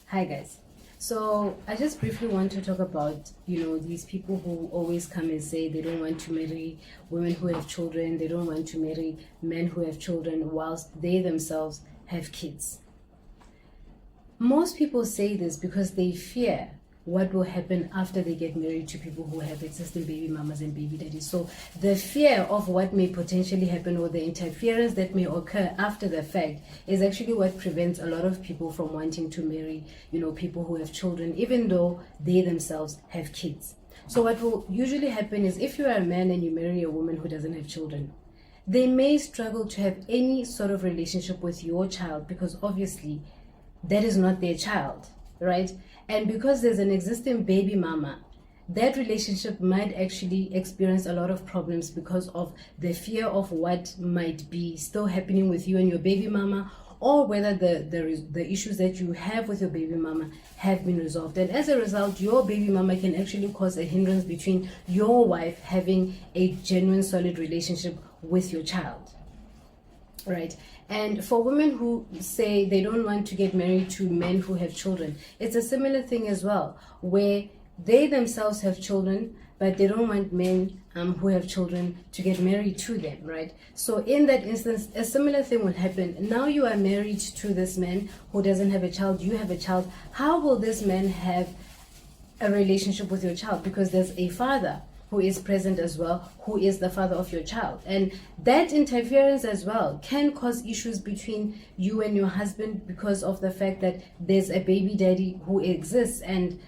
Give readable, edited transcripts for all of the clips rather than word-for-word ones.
Hi guys. So I just briefly want to talk about, these people who always come and say they don't want to marry women who have children, they don't want to marry men who have children whilst they themselves have kids. Most people say this because they fear what will happen after they get married to people who have existing baby mamas and baby daddies. So the fear of what may potentially happen or the interference that may occur after the fact is actually what prevents a lot of people from wanting to marry, people who have children, even though they themselves have kids. So what will usually happen is if you are a man and you marry a woman who doesn't have children, they may struggle to have any sort of relationship with your child because obviously that is not their child, right? And because there's an existing baby mama, that relationship might actually experience a lot of problems because of the fear of what might be still happening with you and your baby mama, or whether the issues that you have with your baby mama have been resolved. And as a result, your baby mama can actually cause a hindrance between your wife having a genuine, solid relationship with your child. Right. And for women who say they don't want to get married to men who have children, it's a similar thing as well, where they themselves have children, but they don't want men who have children to get married to them, right? So in that instance, a similar thing will happen. Now you are married to this man who doesn't have a child, you have a child. How will this man have a relationship with your child? Because there's a father who is present as well, who is the father of your child. And that interference as well can cause issues between you and your husband because of the fact that there's a baby daddy who exists. And,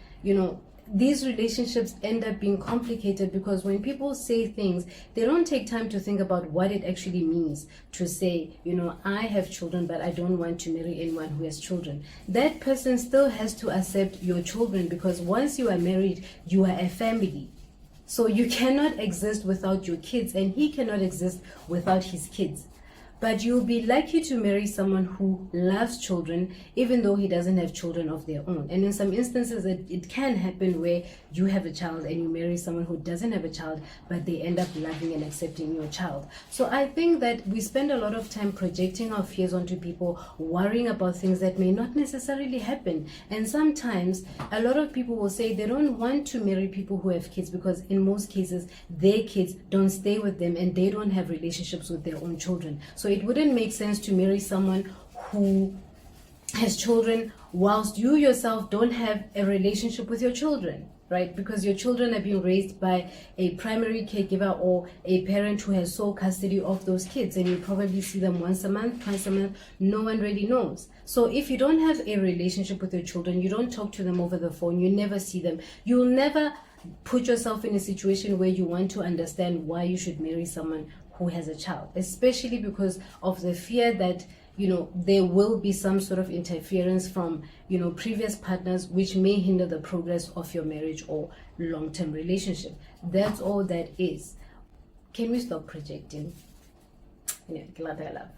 these relationships end up being complicated because when people say things, they don't take time to think about what it actually means to say, I have children, but I don't want to marry anyone who has children. That person still has to accept your children because once you are married, you are a family. So you cannot exist without your kids, and he cannot exist without his kids. But you'll be lucky to marry someone who loves children, even though he doesn't have children of their own. And in some instances, it can happen where you have a child and you marry someone who doesn't have a child, but they end up loving and accepting your child. So I think that we spend a lot of time projecting our fears onto people, worrying about things that may not necessarily happen. And sometimes a lot of people will say they don't want to marry people who have kids because in most cases, their kids don't stay with them and they don't have relationships with their own children. So it wouldn't make sense to marry someone who has children whilst you yourself don't have a relationship with your children, right? Because your children are being raised by a primary caregiver or a parent who has sole custody of those kids, and you probably see them once a month, twice a month. No one really knows. So if you don't have a relationship with your children, you don't talk to them over the phone, you never see them, you'll never put yourself in a situation where you want to understand why you should marry someone who has a child, especially because of the fear that there will be some sort of interference from previous partners, which may hinder the progress of your marriage or long-term relationship. That's all that is. Can we stop projecting? Glad I love.